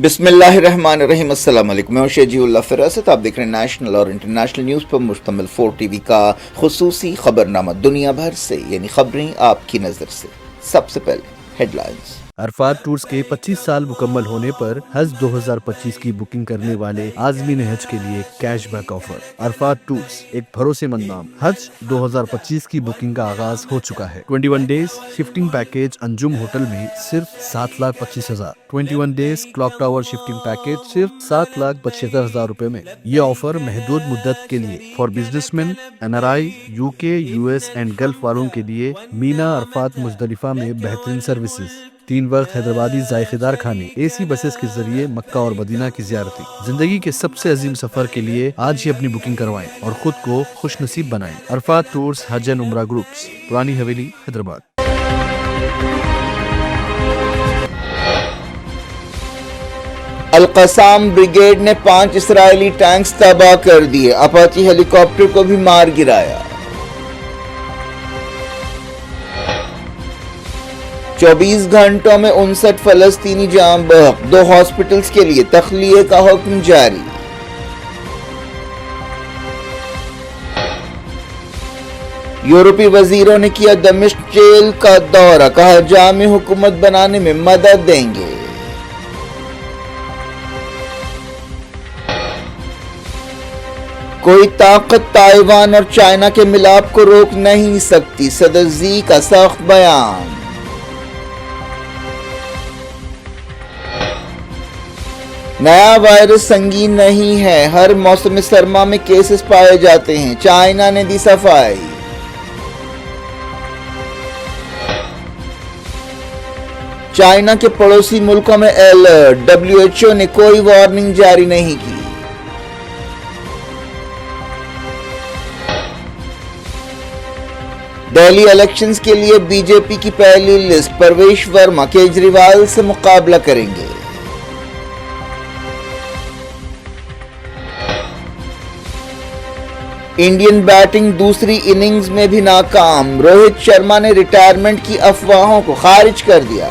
بسم اللہ الرحمن الرحیم۔ السلام علیکم، میں شہجی اللہ فراست۔ آپ دیکھ رہے ہیں نیشنل اور انٹرنیشنل نیوز پر مشتمل 4 ٹی وی کا خصوصی خبرنامہ دنیا بھر سے، یعنی خبریں آپ کی نظر سے۔ سب سے پہلے ہیڈ لائنز۔ عرفات ٹورز کے 25 سال مکمل ہونے پر حج 2025 کی بکنگ کرنے والے عازمین حج کے لیے cash back offer. Arafat tours ایک بھروسے مند نام۔ حج 2025 کی بکنگ کا آغاز ہو چکا ہے۔ 21 days shifting package Anjum hotel میں صرف 7,25,000۔ 21 days clock tower shifting package صرف 7,75,000 روپے میں۔ یہ آفر محدود مدت کے لیے for business man, NRI، UK، US and golf والوں کے لیے۔ مینا عرفات مزدلفہ میں بہترین سروسز، 3 وقت حیدرآبادی ذائقہ دار کھانے، AC بسز کے ذریعے مکہ اور مدینہ کی زیارتیں۔ زندگی کے سب سے عظیم سفر کے لیے آج ہی اپنی بکنگ کروائیں اور خود کو خوش نصیب بنائیں۔ عرفات ٹورز حج اینڈ عمرہ گروپس، پرانی حویلی، حیدرآباد۔ القسام بریگیڈ نے 5 اسرائیلی ٹینکس تباہ کر دیے، اپاچی ہیلی کاپٹر کو بھی مار گرایا۔ 24 گھنٹوں میں 59 فلسطینی جاں بحق، 2 ہاسپٹلز کے لیے تخلیے کا حکم جاری۔ یورپی وزیروں نے کیا دمشق جیل کا دورہ، کہا جامع حکومت بنانے میں مدد دیں گے۔ کوئی طاقت تائیوان اور چائنا کے ملاپ کو روک نہیں سکتی، صدر زی کا سخت بیان۔ نیا وائرس سنگین نہیں ہے، ہر موسم سرما میں کیسز پائے جاتے ہیں، چائنا نے دی صفائی۔ چائنا کے پڑوسی ملکوں میں الرٹ، WHO نے کوئی وارننگ جاری نہیں کی۔ دہلی الیکشنز کے لیے BJP کی پہلی لسٹ، پرویش ورما کیجریوال سے مقابلہ کریں گے۔ انڈین بیٹنگ دوسری اننگز میں بھی ناکام، روہت شرما نے ریٹائرمنٹ کی افواہوں کو خارج کر دیا۔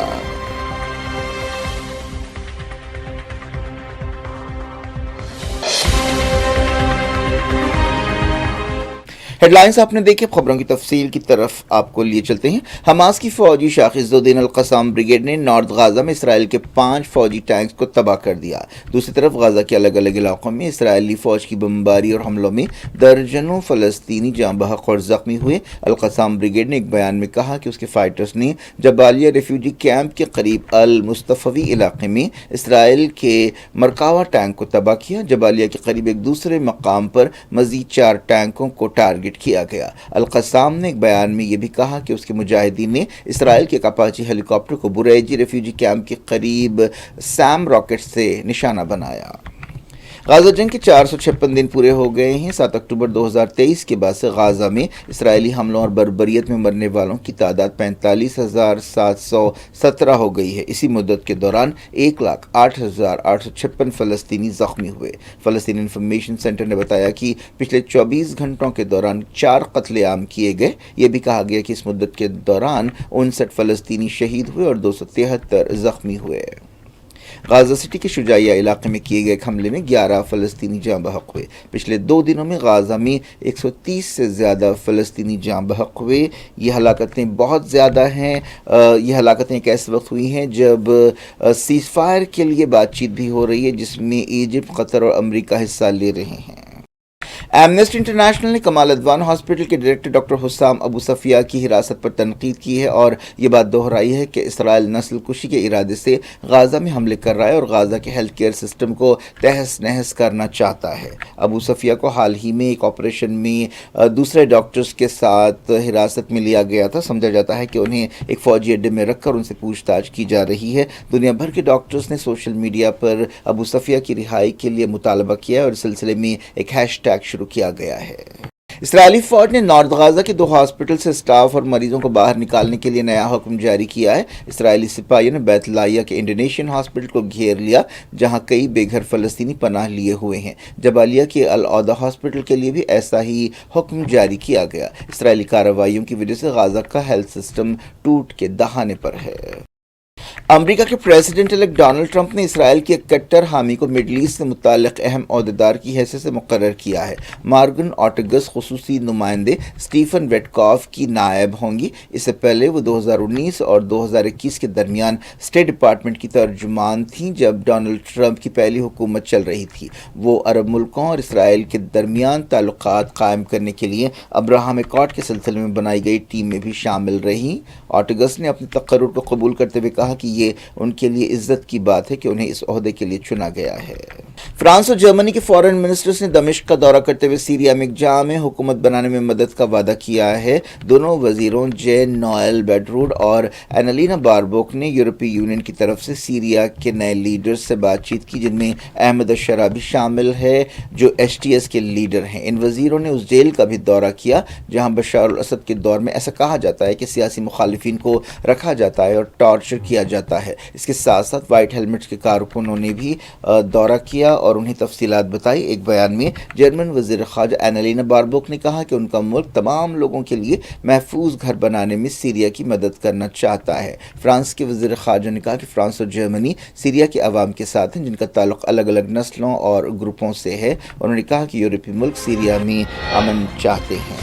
ہیڈ لائنز آپ نے دیکھے، خبروں کی تفصیل کی طرف آپ کو لیے چلتے ہیں۔ حماس کی فوجی شاخ عز الدین القسام بریگیڈ نے نارتھ غازہ میں اسرائیل کے 5 فوجی ٹینکس کو تباہ کر دیا۔ دوسری طرف غازہ کے الگ الگ علاقوں میں اسرائیلی فوج کی بمباری اور حملوں میں درجنوں فلسطینی جاں بحق اور زخمی ہوئے۔ القسام بریگیڈ نے ایک بیان میں کہا کہ اس کے فائٹرز نے جبالیہ ریفیوجی کیمپ کے قریب المصطفی علاقے میں اسرائیل کے مرکاوا ٹینک کو تباہ کیا۔ جبالیہ کے قریب ایک دوسرے مقام پر مزید 4 ٹینکوں کو ٹارگٹ کیا گیا۔ القسام نے ایک بیان میں یہ بھی کہا کہ اس کے مجاہدین نے اسرائیل کے اپاچی ہیلی کاپٹر کو بریجی ریفیوجی کیمپ کے قریب سام راکٹ سے نشانہ بنایا۔ غازہ جنگ کے 456 دن پورے ہو گئے ہیں۔ 7 اکتوبر 2023 کے بعد سے غازہ میں اسرائیلی حملوں اور بربریت میں مرنے والوں کی تعداد 45,717 ہو گئی ہے۔ اسی مدت کے دوران 1,08,856 فلسطینی زخمی ہوئے۔ فلسطین انفارمیشن سینٹر نے بتایا کہ پچھلے 24 گھنٹوں کے دوران 4 قتل عام کیے گئے۔ یہ بھی کہا گیا کہ اس مدت کے دوران 59 فلسطینی شہید ہوئے اور 273 زخمی ہوئے۔ غازہ سٹی کے شجاعیہ علاقے میں کیے گئے حملے میں 11 فلسطینی جاں بحق ہوئے۔ پچھلے 2 دنوں میں غازہ میں 130 سے زیادہ فلسطینی جاں بحق ہوئے۔ یہ ہلاکتیں بہت زیادہ ہیں۔ یہ ہلاکتیں ایک ایسے وقت ہوئی ہیں جب سیز فائر کے لیے بات چیت بھی ہو رہی ہے، جس میں ایجپٹ، قطر اور امریکہ حصہ لے رہے ہیں۔ ایمنسٹی انٹرنیشنل نے کمال ادوان ہاسپٹل کے ڈائریکٹر ڈاکٹر حسام ابو صفیہ کی حراست پر تنقید کی ہے اور یہ بات دہرائی ہے کہ اسرائیل نسل کشی کے ارادے سے غازہ میں حملے کر رہا ہے اور غازہ کے ہیلتھ کیئر سسٹم کو تہس نہس کرنا چاہتا ہے۔ ابو صفیہ کو حال ہی میں ایک آپریشن میں دوسرے ڈاکٹرز کے ساتھ حراست میں لیا گیا تھا۔ سمجھا جاتا ہے کہ انہیں ایک فوجی اڈے میں رکھ کر ان سے پوچھ تاچھ کی جا رہی ہے۔ دنیا بھر کے ڈاکٹرز نے سوشل میڈیا پر ابو صفیہ کی رہائی کے لیے مطالبہ کیا ہے اور اس سلسلے میں ایک ہیش ٹیگ شروع کیا گیا ہے۔ اسرائیلی فوج نے نارتھ غازہ کے 2 ہاسپٹل سے سٹاف اور مریضوں کو باہر نکالنے کے لیے نیا حکم جاری کیا ہے۔ اسرائیلی سپاہیوں نے بیت لائیہ کے انڈونیشین ہاسپٹل کو گھیر لیا، جہاں کئی بے گھر فلسطینی پناہ لیے ہوئے ہیں۔ جبالیہ کے العودہ ہاسپٹل کے لیے بھی ایسا ہی حکم جاری کیا گیا۔ اسرائیلی کارروائیوں کی وجہ سے غازہ کا ہیلتھ سسٹم ٹوٹ کے دہانے پر ہے۔ امریکہ کے پریزیڈنٹ الیکٹ ڈونلڈ ٹرمپ نے اسرائیل کے ایک کٹر حامی کو مڈل ایسٹ سے متعلق اہم عہدیدار کی حیثیت سے مقرر کیا ہے۔ مارگن آرٹیگس خصوصی نمائندے اسٹیفن ویٹکاف کی نائب ہوں گی۔ اس سے پہلے وہ 2019 اور 2021 کے درمیان اسٹیٹ ڈپارٹمنٹ کی ترجمان تھیں، جب ڈونلڈ ٹرمپ کی پہلی حکومت چل رہی تھی۔ وہ عرب ملکوں اور اسرائیل کے درمیان تعلقات قائم کرنے کے لیے ابراہم اکارڈ کے سلسلے میں بنائی گئی ٹیم میں بھی شامل رہیں۔ آرٹیگس نے اپنے تقرر کو قبول کرتے ہوئے کہا کہ یہ ان کے لیے عزت کی بات ہے کہ انہیں اس عہدے کے لیے چنا گیا ہے۔ فرانس اور جرمنی کے فارن منسٹرز نے دمشق کا دورہ کرتے ہوئے سیریا میں ایک جامع حکومت بنانے میں مدد کا وعدہ کیا ہے۔ دونوں وزیروں جین نوئل بیڈروڈ اور اینالینا باربوک نے یورپی یونین کی طرف سے سیریا کے نئے لیڈرز سے بات چیت کی، جن میں احمد الشرا بھی شامل ہے جو HTS کے لیڈر ہیں۔ ان وزیروں نے اس جیل کا بھی دورہ کیا جہاں بشار الاسد کے دور میں ایسا کہا جاتا ہے کہ سیاسی مخالفین کو رکھا جاتا ہے اور ٹارچر کیا جاتا ہے۔ اس کے ساتھ ساتھ وائٹ ہیلمٹس کے کارکنوں نے بھی دورہ کیا اور انہیں تفصیلات بتائی۔ ایک بیان میں جرمن وزیر خارجہ اینالینا باربوک نے کہا کہ ان کا ملک تمام لوگوں کے لیے محفوظ گھر بنانے میں سیریا کی مدد کرنا چاہتا ہے۔ فرانس کے وزیر خارجہ نے کہا کہ فرانس اور جرمنی سیریا کے عوام کے ساتھ ہیں، جن کا تعلق الگ الگ نسلوں اور گروپوں سے ہے۔ انہوں نے کہا کہ یورپی ملک سیریا میں امن چاہتے ہیں۔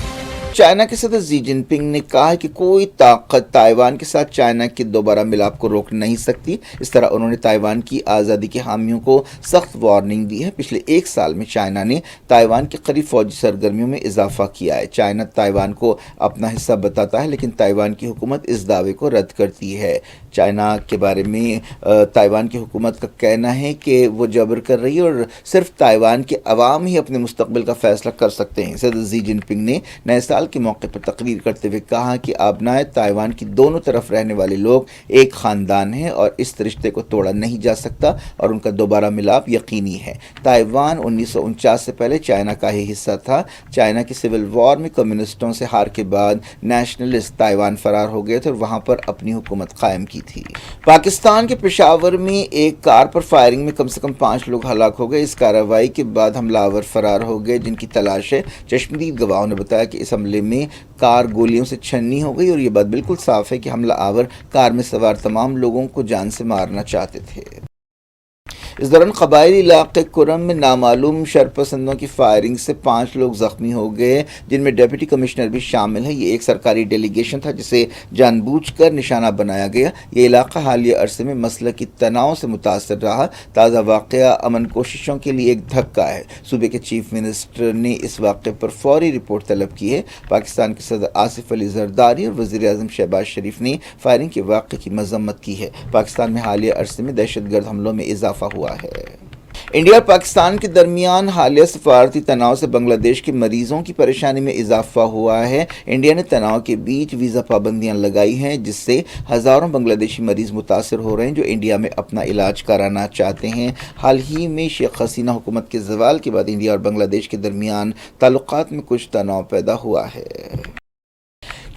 چائنا کے صدر زی جن پنگ نے کہا ہے کہ کوئی طاقت تائیوان کے ساتھ چائنا کے دوبارہ ملاپ کو روک نہیں سکتی۔ اس طرح انہوں نے تائیوان کی آزادی کے حامیوں کو سخت وارننگ دی ہے۔ پچھلے ایک سال میں چائنا نے تائیوان کے قریب فوجی سرگرمیوں میں اضافہ کیا ہے۔ چائنا تائیوان کو اپنا حصہ بتاتا ہے، لیکن تائیوان کی حکومت اس دعوے کو رد کرتی ہے۔ چائنا کے بارے میں تائیوان کی حکومت کا کہنا ہے کہ وہ جبر کر رہی ہے اور صرف تائیوان کے عوام ہی اپنے مستقبل کا فیصلہ کر سکتے ہیں۔ صدر زی جن پنگ نے نئے سال کے موقع پر تقریر کرتے ہوئے کہا کہ آبنائے تائیوان کی دونوں طرف رہنے والے لوگ ایک خاندان ہیں اور اس رشتے کو توڑا نہیں جا سکتا اور ان کا دوبارہ ملاپ یقینی ہے۔ تائیوان 1949 سے پہلے چائنا کا ہی حصہ تھا۔ چائنا کی سول وار میں کمیونسٹوں سے ہار کے بعد نیشنلسٹ تائیوان فرار ہو گئے تھے اور وہاں پر اپنی حکومت قائم کی تھی۔ پاکستان کے پشاور میں ایک کار پر فائرنگ میں کم سے کم 5 لوگ ہلاک ہو گئے۔ اس کارروائی کے بعد حملہ آور فرار ہو گئے، جن کی تلاش ہے۔ چشمدید گواہوں نے بتایا کہ اس حملے میں کار گولیوں سے چھنی ہو گئی اور یہ بات بالکل صاف ہے کہ حملہ آور کار میں سوار تمام لوگوں کو جان سے مارنا چاہتے تھے۔ اس دوران قبائلی علاقے کرم میں نامعلوم شرپسندوں کی فائرنگ سے 5 لوگ زخمی ہو گئے، جن میں ڈپٹی کمشنر بھی شامل ہے۔ یہ ایک سرکاری ڈیلیگیشن تھا جسے جان بوجھ کر نشانہ بنایا گیا۔ یہ علاقہ حالیہ عرصے میں مسلکی تناؤ سے متاثر رہا۔ تازہ واقعہ امن کوششوں کے لیے ایک دھکا ہے۔ صوبے کے چیف منسٹر نے اس واقعے پر فوری رپورٹ طلب کی ہے۔ پاکستان کے صدر آصف علی زرداری اور وزیر اعظم شہباز شریف نے فائرنگ کے واقعے کی مذمت کی ہے۔ پاکستان میں حالیہ عرصے میں دہشت گرد حملوں میں اضافہ ہوا ہے۔ انڈیا اور پاکستان کے درمیان حالیہ سفارتی تناؤ سے بنگلہ دیش کے مریضوں کی پریشانی میں اضافہ ہوا ہے۔ انڈیا نے تناؤ کے بیچ ویزا پابندیاں لگائی ہیں، جس سے ہزاروں بنگلہ دیشی مریض متاثر ہو رہے ہیں جو انڈیا میں اپنا علاج کرانا چاہتے ہیں۔ حال ہی میں شیخ حسینہ حکومت کے زوال کے بعد انڈیا اور بنگلہ دیش کے درمیان تعلقات میں کچھ تناؤ پیدا ہوا ہے۔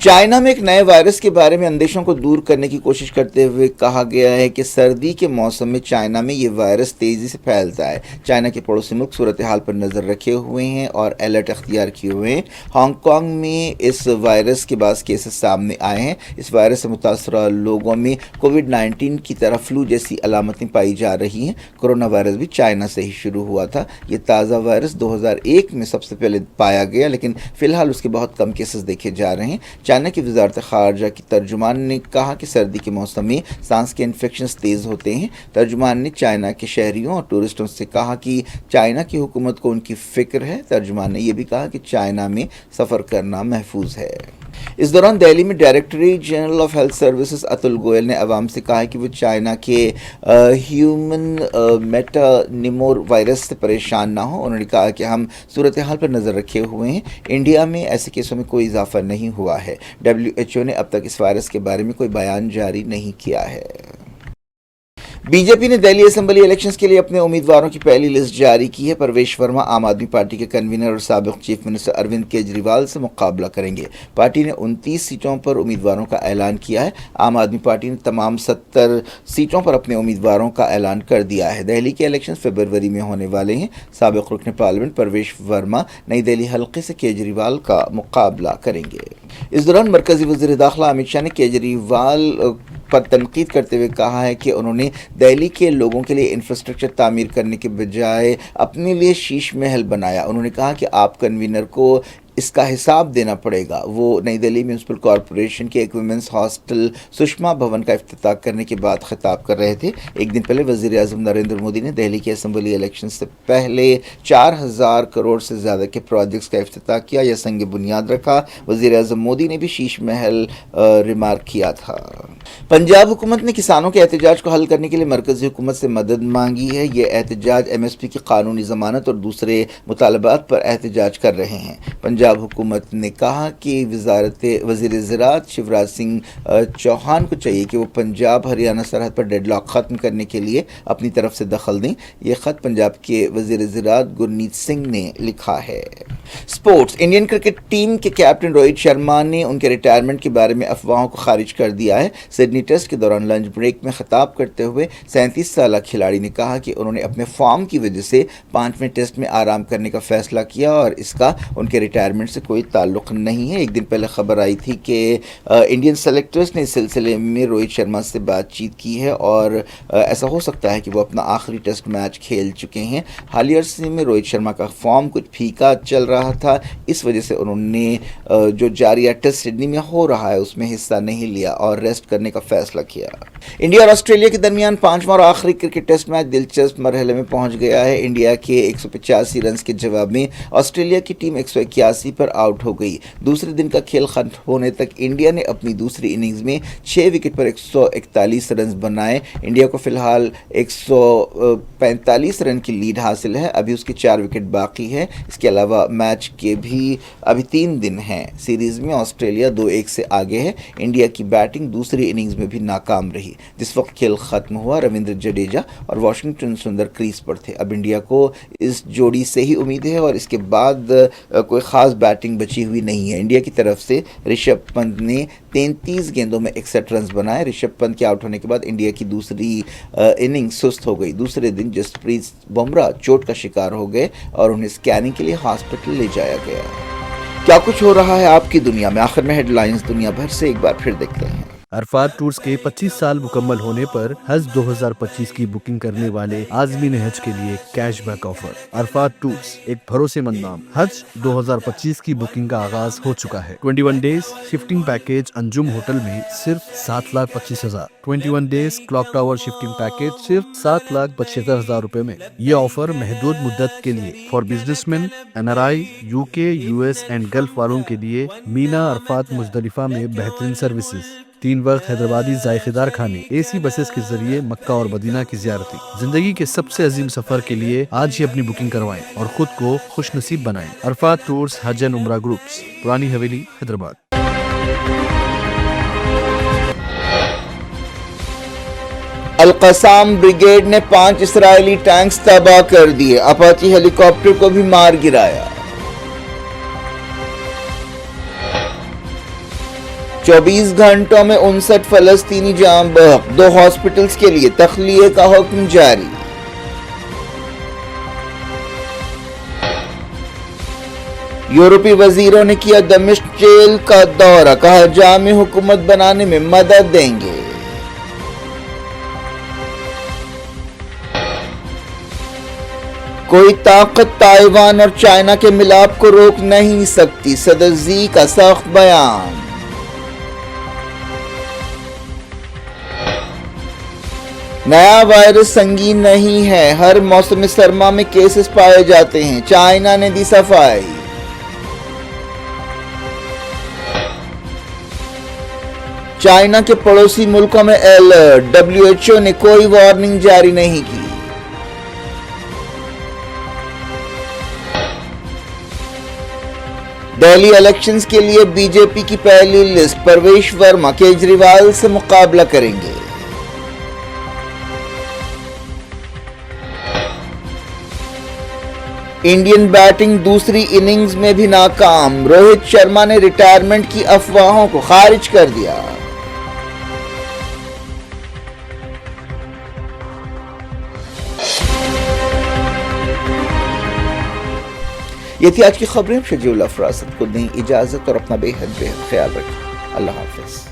چائنا میں ایک نئے وائرس کے بارے میں اندیشوں کو دور کرنے کی کوشش کرتے ہوئے کہا گیا ہے کہ سردی کے موسم میں چائنا میں یہ وائرس تیزی سے پھیلتا ہے۔ چائنا کے پڑوسی ملک صورتحال پر نظر رکھے ہوئے ہیں اور الرٹ اختیار کیے ہوئے ہیں۔ ہانگ کانگ میں اس وائرس کے بعض کیسز سامنے آئے ہیں۔ اس وائرس سے متاثرہ لوگوں میں کووڈ-19 کی طرح فلو جیسی علامتیں پائی جا رہی ہیں۔ کورونا وائرس بھی چائنا سے ہی شروع ہوا تھا۔ یہ تازہ وائرس 2001 میں سب سے پہلے پایا گیا، لیکن فی الحال اس کے بہت کم کیسز دیکھے جا رہے ہیں۔ چائنا کی وزارت خارجہ کی ترجمان نے کہا کہ سردی کے موسم میں سانس کے انفیکشنز تیز ہوتے ہیں۔ ترجمان نے چائنا کے شہریوں اور ٹورسٹوں سے کہا کہ چائنا کی حکومت کو ان کی فکر ہے۔ ترجمان نے یہ بھی کہا کہ چائنا میں سفر کرنا محفوظ ہے۔ اس دوران دہلی میں directorate general of health services Atul Goel نے عوام سے کہا کہ وہ چائنا کے ہیومن میٹانیمور وائرس سے پریشان نہ ہوں۔ انہوں نے کہا کہ ہم صورتحال پر نظر رکھے ہوئے ہیں۔ انڈیا میں ایسے کیسوں میں کوئی اضافہ نہیں ہوا ہے۔ WHO نے اب تک اس وائرس کے بارے میں کوئی بیان جاری نہیں کیا ہے۔ بی جے پی نے دہلی اسمبلی الیکشنز کے لیے اپنے امیدواروں کی پہلی لسٹ جاری کی ہے۔ پرویش ورما عام آدمی پارٹی کے کنوینر اور سابق چیف منسٹر اروند کیجریوال سے مقابلہ کریں گے۔ پارٹی نے 29 سیٹوں پر امیدواروں کا اعلان کیا ہے۔ عام آدمی پارٹی نے تمام 70 سیٹوں پر اپنے امیدواروں کا اعلان کر دیا ہے۔ دہلی کے الیکشنز فروری میں ہونے والے ہیں۔ سابق رکن پارلیمنٹ پرویش ورما نئی دہلی حلقے سے کیجریوال کا مقابلہ کریں گے۔ اس دوران مرکزی وزیر داخلہ امت شاہ نے کیجریوال پر تنقید کرتے ہوئے کہا ہے کہ انہوں نے دہلی کے لوگوں کے لیے انفراسٹرکچر تعمیر کرنے کے بجائے اپنے لیے شیش محل بنایا. انہوں نے کہا کہ آپ کنوینر کو اس کا حساب دینا پڑے گا. وہ نئی دہلی میونسپل کارپوریشن کے ایک ویمنس ہاسٹل سشما بھون کا افتتاح کرنے کے بعد خطاب کر رہے تھے. ایک دن پہلے وزیر اعظم نریندر مودی نے دہلی کے اسمبلی الیکشن سے پہلے 4,000 کروڑ سے زیادہ کے پروجیکٹس کا افتتاح کیا یا سنگ بنیاد رکھا. وزیر اعظم مودی نے بھی شیش محل ریمارک کیا تھا. پنجاب حکومت نے کسانوں کے احتجاج کو حل کرنے کے لیے مرکزی حکومت سے مدد مانگی ہے. یہ احتجاج ایم ایس پی کی قانونی ضمانت اور دوسرے مطالبات پر احتجاج کر رہے ہیں. پنجاب حکومت نے کہا کہ وزیر زراعت شیوراج سنگھ چوہان کو چاہیے کہ وہ پنجاب ہریانہ سرحد پر ڈیڈ لاک ختم کرنے کے لیے اپنی طرف سے دخل دیں. یہ خط پنجاب کے وزیر زراعت گرنیت سنگھ نے لکھا ہے. سپورٹس. انڈین کرکٹ ٹیم کے کیپٹن روہت شرما نے ان کے ریٹائرمنٹ کے بارے میں افواہوں کو خارج کر دیا ہے. سڈنی ٹیسٹ کے دوران لنچ بریک میں خطاب کرتے ہوئے 37 سالہ کھلاڑی نے کہا کہ انہوں نے اپنے فارم کی وجہ سے 5ویں ٹیسٹ میں آرام کرنے کا فیصلہ کیا اور اس کا ان کے ریٹائرمنٹ سے کوئی تعلق نہیں ہے. ایک دن پہلے خبر آئی تھی کہ انڈین سلیکٹرز نے اس سلسلے میں روہت شرما سے بات چیت کی ہے اور ایسا ہو سکتا ہے کہ وہ اپنا آخری ٹیسٹ میچ کھیل چکے ہیں. حالیہ عرصے میں روہت شرما کا فارم کچھ پھیکا چل رہا تھا. اس وجہ سے انہوں نے جو جاریہ ٹیسٹ سڈنی میں ہو رہا ہے اس میں حصہ نہیں لیا اور ریسٹ کرنے کا فیصلہ کیا. انڈیا اور آسٹریلیا کے درمیان 5واں اور آخری کرکٹ ٹیسٹ میچ دلچسپ مرحلے میں پہنچ گیا ہے. انڈیا کے 185 رنز کے جواب میں آسٹریلیا کی ٹیم 181 پر آؤٹ ہو گئی. دوسرے دن کا کھیل ختم ہونے تک انڈیا نے اپنی دوسری اننگز میں 6 وکٹ پر 141 رنز بنائے. انڈیا کو فی الحال 145 رن کی لیڈ حاصل ہے. ابھی اس کے 4 وکٹ باقی ہے. اس کے علاوہ میچ کے بھی ابھی 3 دن ہیں. سیریز میں آسٹریلیا 2-1 سے آگے ہے. انڈیا کی بیٹنگ دوسری اننگز میں بھی ناکام رہی. جس وقت کھیل ختم ہوا رویندر جڈیجا اور واشنگٹن سندر کریز پر تھے. اب انڈیا کو اس جوڑی سے ہی امید ہے اور اس کے بعد کوئی خاص بیٹنگ بچی ہوئی نہیں ہے. انڈیا کی طرف سے رشبھ پنت نے 33 گیندوں میں 61 رنز بنائے. رشبھ پنت کے آؤٹ ہونے کے بعد انڈیا کی دوسری اننگ سست ہو گئی. دوسرے دن جسپریت بمراہ چوٹ کا شکار ہو گئے اور انہیں اسکیننگ کے لیے ہاسپٹل لے جایا گیا. کیا کچھ ہو رہا ہے آپ کی دنیا میں؟ آخر میں ہیڈ لائنز دنیا بھر سے ایک بار پھر دیکھتے ہیں. عرفات ٹورز کے 25 سال مکمل ہونے پر حج 2025 کی بکنگ کرنے والے عازمین حج کے لیے cash back offer. Arafat tours ایک بھروسے مند نام. حج 2025 کی بکنگ کا آغاز ہو چکا ہے. 21 days shifting package Anjum hotel میں صرف 7,25,000. 21 days clock tower shifting package صرف 7,75,000 روپے میں. یہ آفر محدود مدت کے لیے for business man, NRI, UK, US and golf والوں کے لیے. مینا عرفات مزدلفہ میں بہترین سروسز, 3 وقت حیدرآبادی ذائقہ دار کھانے, AC بسز کے ذریعے مکہ اور مدینہ کی زیارتیں. زندگی کے سب سے عظیم سفر کے لیے آج ہی اپنی بکنگ کروائیں اور خود کو خوش نصیب بنائیں. عرفات ٹورز حج اینڈ عمرہ گروپس, پرانی حویلی, حیدرآباد. القسام بریگیڈ نے 5 اسرائیلی ٹینکس تباہ کر دیے. اپاچی ہیلی کاپٹر کو بھی مار گرایا. 24 گھنٹوں میں 59 فلسطینی جاں بحق. 2 ہاسپٹلز کے لیے تخلیے کا حکم جاری. یورپی وزیروں نے کیا دمشق جیل کا دورہ. کہا جامع حکومت بنانے میں مدد دیں گے. کوئی طاقت تائیوان اور چائنا کے ملاپ کو روک نہیں سکتی. صدر زی کا سخت بیان. نیا وائرس سنگین نہیں ہے. ہر موسم سرما میں کیسز پائے جاتے ہیں. چائنا نے دی صفائی. چائنا کے پڑوسی ملکوں میں الرٹ. WHO نے کوئی وارننگ جاری نہیں کی. دہلی الیکشنز کے لیے بی جے پی کی پہلی لسٹ. پرویش ورما کیجریوال سے مقابلہ کریں گے. انڈین بیٹنگ دوسری اننگز میں بھی ناکام. روہت شرما نے ریٹائرمنٹ کی افواہوں کو خارج کر دیا. یہ تھی آج کی خبریں. شجیع اللہ فراست کو دیں اجازت اور اپنا بے حد خیال رکھیں. اللہ حافظ.